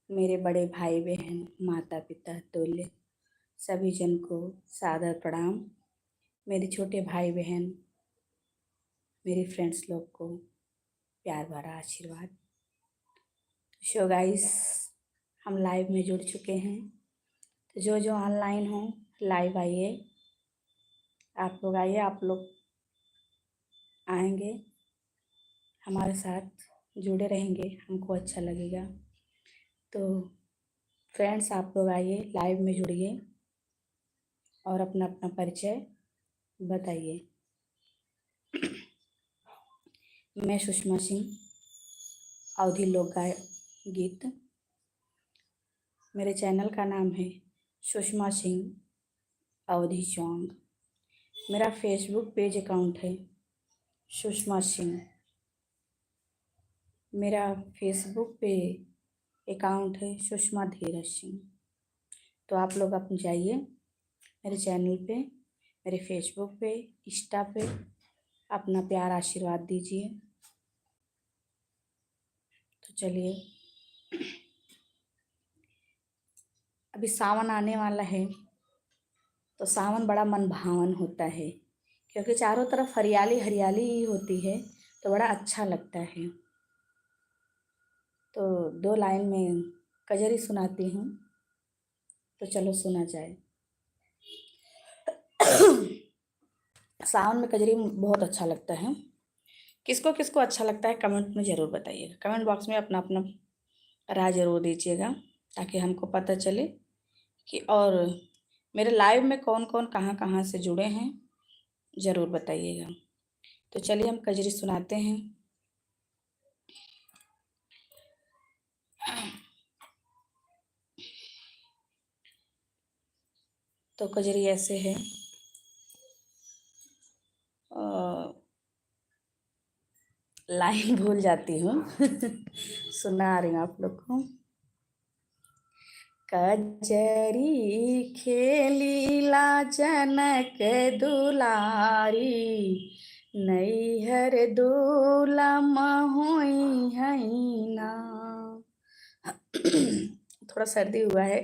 मेरे बड़े भाई बहन, माता पिता, तुल्य सभी जन को सादर प्रणाम। मेरे छोटे भाई बहन, मेरी फ्रेंड्स लोग को प्यार भरा आशीर्वाद। सो गाइस, हम लाइव में जुड़ चुके हैं, तो जो जो ऑनलाइन हो लाइव आइए। आप लोग आइए, आप लोग आएंगे हमारे साथ जुड़े रहेंगे, हमको अच्छा लगेगा। तो फ्रेंड्स, आप लोग आइए, लाइव में जुड़िए और अपना अपना परिचय बताइए। मैं सुषमा सिंह, अवधी लोक गीत। मेरे चैनल का नाम है सुषमा सिंह अवधी सॉन्ग। मेरा फेसबुक पेज अकाउंट है सुषमा सिंह। मेरा फेसबुक पे अकाउंट है सुषमा धीरज सिंह। तो आप लोग अपने जाइए मेरे चैनल पे, मेरे फेसबुक पे, इंस्टा पे अपना प्यार आशीर्वाद दीजिए। तो चलिए, अभी सावन आने वाला है, तो सावन बड़ा मन भावन होता है, क्योंकि चारों तरफ हरियाली हरियाली ही होती है, तो बड़ा अच्छा लगता है। तो 2 लाइन में कजरी सुनाती हूँ, तो चलो सुना जाए। सावन में कजरी बहुत अच्छा लगता है। किसको किसको अच्छा लगता है कमेंट में ज़रूर बताइएगा। कमेंट बॉक्स में अपना अपना राय ज़रूर दीजिएगा, ताकि हमको पता चले कि और मेरे लाइव में कौन कौन कहाँ कहाँ से जुड़े हैं, ज़रूर बताइएगा। तो चलिए हम कजरी सुनाते हैं। तो कजरी ऐसे है, लाइन भूल जाती हूँ सुना रही हूँ आप लोग को। कजरी खेलीला जनक दुलारी, नैहर दुलम होई है ना। थोड़ा सर्दी हुआ है।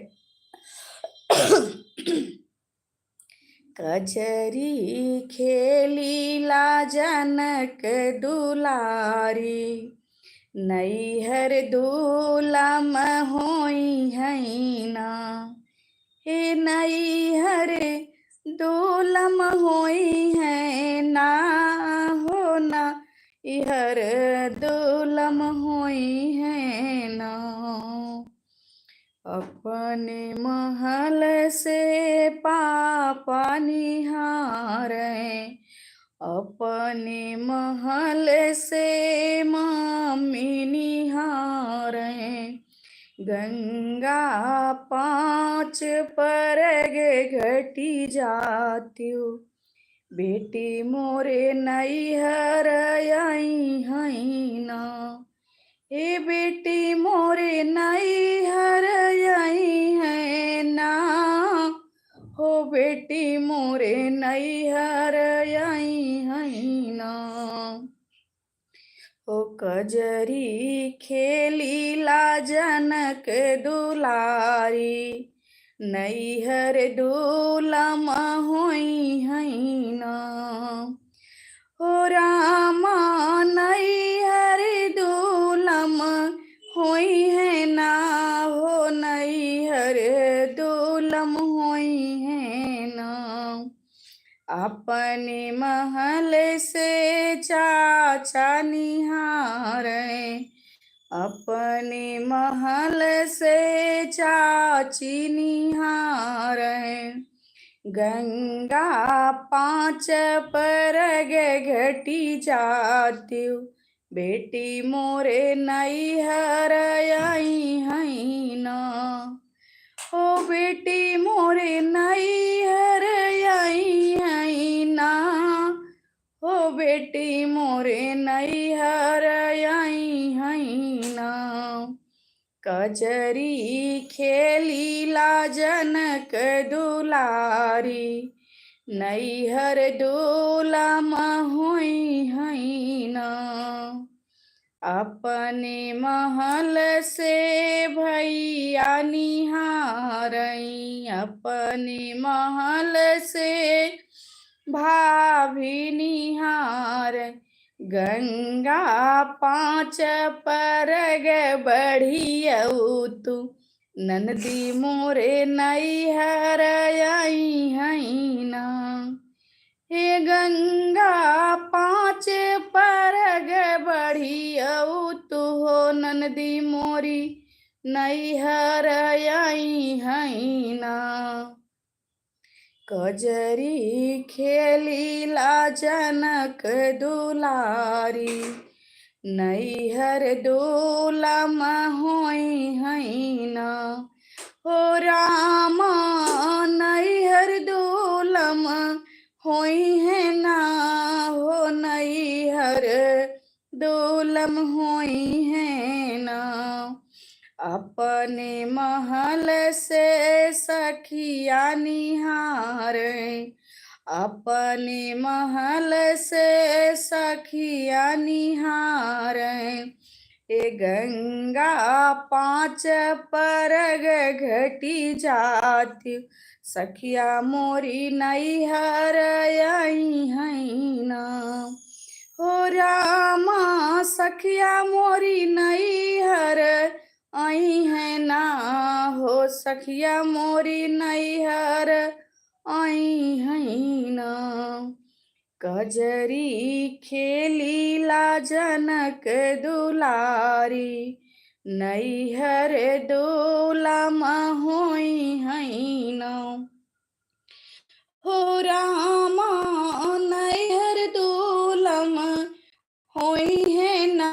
कजरी खेलीला जनक दुलारी, नैहर दुलम होई है ना। हे नैहर दुलम होई है ना, हो ना इहर दुलम होई है ना। अपने महल से पापा निहारे, अपने महल से मम्मी निहारे। गंगा 5 परग घटी जातियो, बेटी मोरे नैहर आई है ना। हे बेटी मोरे नैहर आई है ना, हो बेटी मोरे नैहर आई है ना। ओ कजरी खेलीला जनक दुलारी, नैहर दुलम होई है ना। हो रामा नैहर दुलम होई है ना, हो नैहर दुलम होई है ना। अपने महल से चाचा निहारे, अपने महल से चाची निहारे। गंगा 5 परग घटी जातियो, बेटी मोरे नैहर आई है ना। ओ बेटी मोरे नैहर आई है ना, हो बेटी मोरे नैहर आई है ना। कजरी खेलीला जनक दुलारी, नैहर दुलम होई है ना। अपने महल से भई सखिया निहारई अपने महल से भाभी निहार गंगा पाँच परग बढ़ियऊ तू ननदी मोरे नैहर आई हैना हे गंगा पाँच परग बढ़ियऊ तू हो ननदी मोरी नैहर आई हैना कजरी खेलीला जनक दुलारी नैहर डोलम होई हैना हो रामा नैहर डोलम होई है ना हो नैहर डोलम होई है ना अपने महल से सखिया निहार अपने महल से सखिया निहार ए गंगा पाँच परग घटी जाती सखिया मोरी नैहर आई हैना हो रामा सखिया मोरी नैहर आई है ना हो सखिया मोरी नैहर आई है ना कजरी खेलीला जनक दुलारी नैहर डोलम होई हैना हो रामा नैहर डोलम होई है ना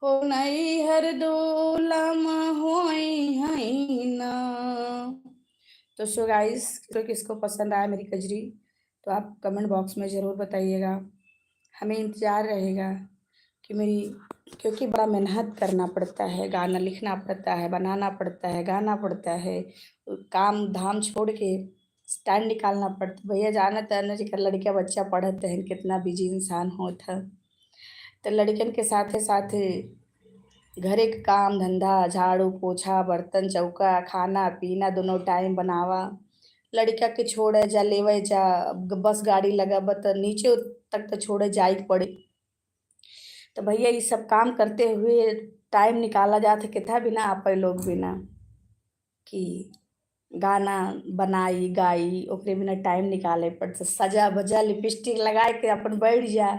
हो नैहर डोलम होई है ना। तो सो गाइस, तो किसको पसंद आया मेरी कजरी तो आप कमेंट बॉक्स में ज़रूर बताइएगा। हमें इंतज़ार रहेगा कि क्योंकि बड़ा मेहनत करना पड़ता है, गाना लिखना पड़ता है, बनाना पड़ता है, गाना पड़ता है, काम धाम छोड़ के टाइम निकालना पड़ता। भैया जाना तैयार जी लड़किया बच्चा पढ़ते हैं, कितना बिजी इंसान होता। तो लड़कियन के साथे साथे घरे के काम धंधा, झाड़ू पोछा, बर्तन चौका, खाना पीना दोनों टाइम बनावा। लड़का के छोड़े जा लेवे जा, बस गाड़ी लगाब तो नीचे तक तो छोड़े जाए पड़े। तो भैया ये सब काम करते हुए टाइम निकाला जाता कितना बिना आप लोग बिना कि गाना बनाई गाई ओकरे बिना टाइम निकाले पड़ सजा बजा लिपस्टिक लगा के अपन बैठ जा,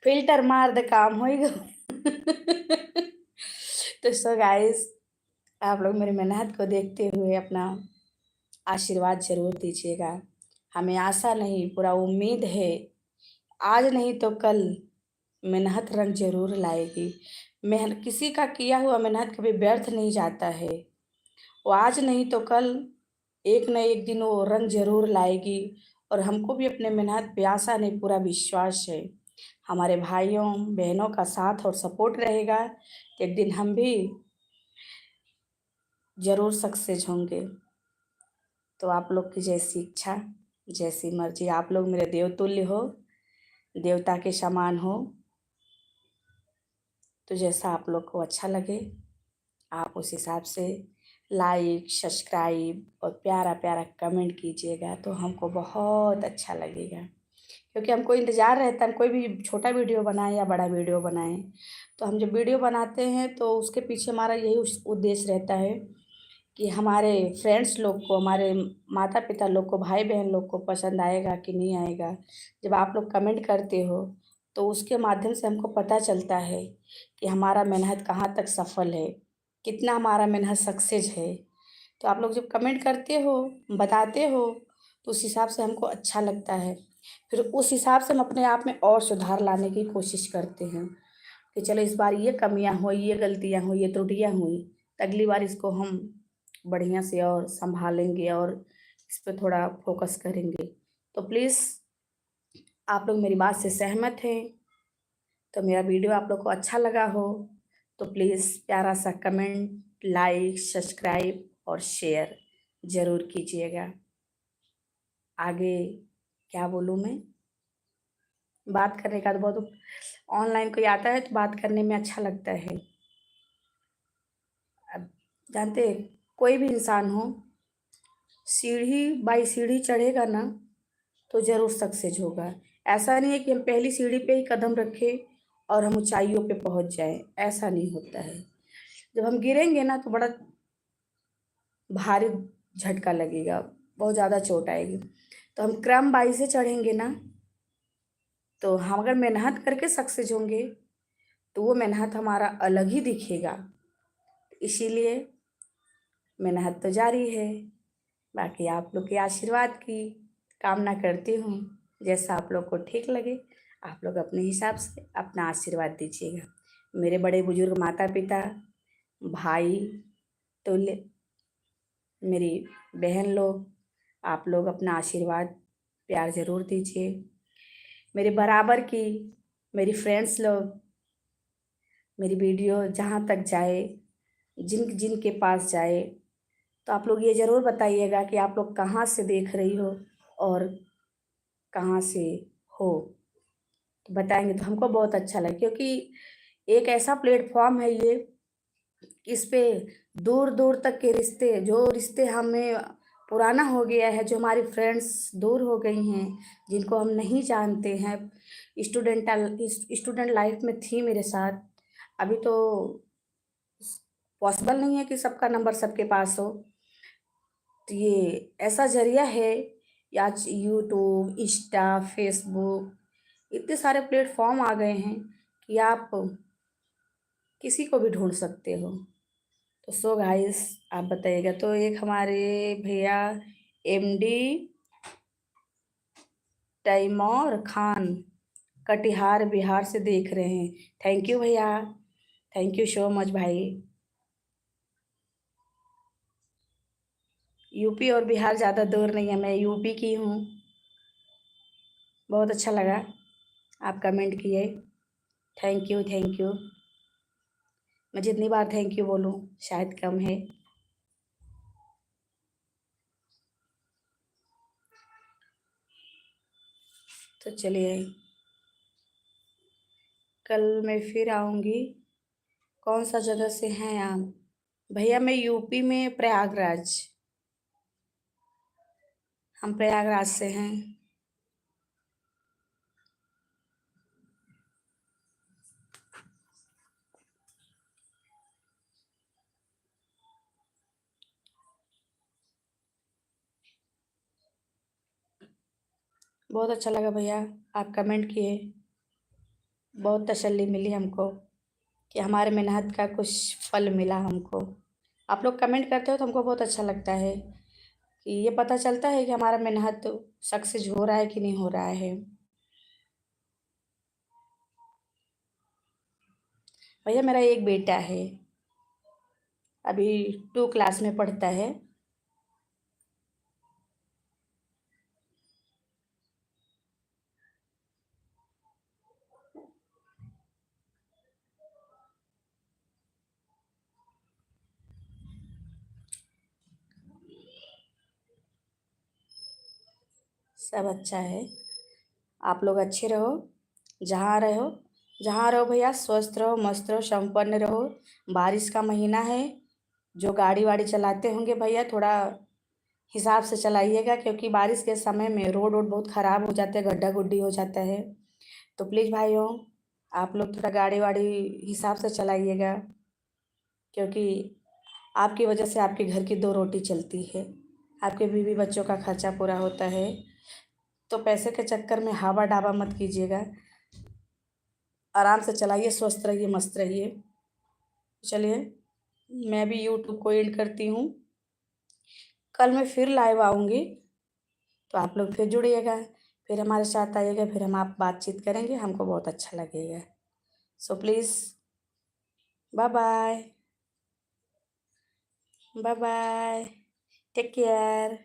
फिल्टर मार दे काम हो तो सो गाइस, आप लोग मेरी मेहनत को देखते हुए अपना आशीर्वाद जरूर दीजिएगा। हमें आशा नहीं पूरा उम्मीद है आज नहीं तो कल मेहनत रंग जरूर लाएगी। मेहनत किसी का किया हुआ मेहनत कभी व्यर्थ नहीं जाता है। वो आज नहीं तो कल एक न एक दिन वो रंग जरूर लाएगी। और हमको भी अपने मेहनत पे आशा नहीं पूरा विश्वास है। हमारे भाइयों बहनों का साथ और सपोर्ट रहेगा तो एक दिन हम भी जरूर सक्सेस होंगे। तो आप लोग की जैसी इच्छा जैसी मर्जी, आप लोग मेरे देवतुल्य हो, देवता के समान हो। तो जैसा आप लोग को अच्छा लगे आप उस हिसाब से लाइक सब्सक्राइब और प्यारा प्यारा कमेंट कीजिएगा तो हमको बहुत अच्छा लगेगा। क्योंकि हमको इंतज़ार रहता है, कोई भी छोटा वीडियो बनाएं या बड़ा वीडियो बनाएं तो हम जब वीडियो बनाते हैं तो उसके पीछे हमारा यही उद्देश्य रहता है कि हमारे फ्रेंड्स लोग को, हमारे माता पिता लोग को, भाई बहन लोग को पसंद आएगा कि नहीं आएगा। जब आप लोग कमेंट करते हो तो उसके माध्यम से हमको पता चलता है कि हमारा मेहनत कहाँ तक सफल है, कितना हमारा मेहनत सक्सेस है। तो आप लोग जब कमेंट करते हो, बताते हो तो उस हिसाब से हमको अच्छा लगता है। फिर उस हिसाब से हम अपने आप में और सुधार लाने की कोशिश करते हैं कि चलो इस बार ये कमियां हुई, ये गलतियां हुई, ये त्रुटियां हुई, तो अगली बार इसको हम बढ़िया से और संभालेंगे और इस पर थोड़ा फोकस करेंगे। तो प्लीज़ आप लोग मेरी बात से सहमत हैं तो मेरा वीडियो आप लोग को अच्छा लगा हो तो प्लीज़ प्यारा सा कमेंट, लाइक, सब्सक्राइब और शेयर ज़रूर कीजिएगा। आगे क्या बोलूँ मैं, बात करने का तो बहुत ऑनलाइन कोई आता है तो बात करने में अच्छा लगता है। अब जानते हैं, कोई भी इंसान हो, सीढ़ी बाई सीढ़ी चढ़ेगा ना तो ज़रूर सक्सेस होगा। ऐसा नहीं है कि हम पहली सीढ़ी पे ही कदम रखें और हम ऊंचाइयों पे पहुंच जाएं, ऐसा नहीं होता है। जब हम गिरेंगे ना तो बड़ा भारी झटका लगेगा, बहुत ज़्यादा चोट आएगी। तो हम क्रम बाई से चढ़ेंगे ना, तो हम अगर मेहनत करके सक्सेस होंगे तो वो मेहनत हमारा अलग ही दिखेगा। इसीलिए मेहनत तो जारी है। बाकी आप लोग के आशीर्वाद की कामना करती हूँ। जैसा आप लोग को ठीक लगे, आप लोग अपने हिसाब से अपना आशीर्वाद दीजिएगा। मेरे बड़े बुजुर्ग माता पिता, भाई, तुल्य मेरी बहन लोग, आप लोग अपना आशीर्वाद प्यार ज़रूर दीजिए। मेरे बराबर की मेरी फ्रेंड्स लोग, मेरी वीडियो जहाँ तक जाए, जिन जिन के पास जाए, तो आप लोग ये ज़रूर बताइएगा कि आप लोग कहाँ से देख रही हो और कहाँ से हो। तो बताएंगे तो हमको बहुत अच्छा लगे, क्योंकि एक ऐसा प्लेटफॉर्म है ये, इस पे दूर दूर तक के रिश्ते, जो रिश्ते हमें पुराना हो गया है, जो हमारी फ्रेंड्स दूर हो गई हैं, जिनको हम नहीं जानते हैं, स्टूडेंट लाइफ में थी मेरे साथ, अभी तो पॉसिबल नहीं है कि सबका नंबर सबके पास हो। तो ये ऐसा जरिया है, आज यूट्यूब, इंस्टा, फेसबुक, इतने सारे प्लेटफॉर्म आ गए हैं कि आप किसी को भी ढूंढ सकते हो। तो सो गाइस, आप बताइएगा। तो एक हमारे भैया एमडी तैमूर खान कटिहार बिहार से देख रहे हैं। थैंक यू भैया, थैंक यू सो मच भाई। यूपी और बिहार ज़्यादा दूर नहीं है, मैं यूपी की हूँ। बहुत अच्छा लगा आप कमेंट किए, थैंक यू थैंक यू। मैं जितनी बार थैंक यू बोलूँ शायद कम है। तो चलिए, कल मैं फिर आऊँगी। कौन सा जगह से हैं आप? भैया मैं यूपी में प्रयागराज, हम प्रयागराज से हैं। बहुत अच्छा लगा भैया, आप कमेंट किए, बहुत तसल्ली मिली हमको कि हमारे मेहनत का कुछ फल मिला हमको। आप लोग कमेंट करते हो तो हमको बहुत अच्छा लगता है कि ये पता चलता है कि हमारा मेहनत सक्सेस हो रहा है कि नहीं हो रहा है। भैया मेरा एक बेटा है, अभी 2 क्लास में पढ़ता है। सब अच्छा है, आप लोग अच्छे रहो, जहाँ रहो, जहाँ रहो भैया, स्वस्थ रहो, मस्त रहो, संपन्न रहो। बारिश का महीना है, जो गाड़ी वाड़ी चलाते होंगे भैया थोड़ा हिसाब से चलाइएगा, क्योंकि बारिश के समय में रोड वोड बहुत ख़राब हो जाते हैं, गड्ढा गुड्ढी हो जाता है। तो प्लीज़ भाइयों, आप लोग थोड़ा गाड़ी वाड़ी हिसाब से चलाइएगा, क्योंकि आपकी वजह से आपके घर की 2 रोटी चलती है, आपके बीवी बच्चों का खर्चा पूरा होता है। तो पैसे के चक्कर में हवा डाबा मत कीजिएगा, आराम से चलाइए, स्वस्थ रहिए, मस्त रहिए। चलिए, मैं भी यूट्यूब को एंड करती हूँ। कल मैं फिर लाइव आऊँगी, तो आप लोग फिर जुड़िएगा, फिर हमारे साथ आइएगा, फिर हम आप बातचीत करेंगे, हमको बहुत अच्छा लगेगा। So please, bye bye, bye bye, take care.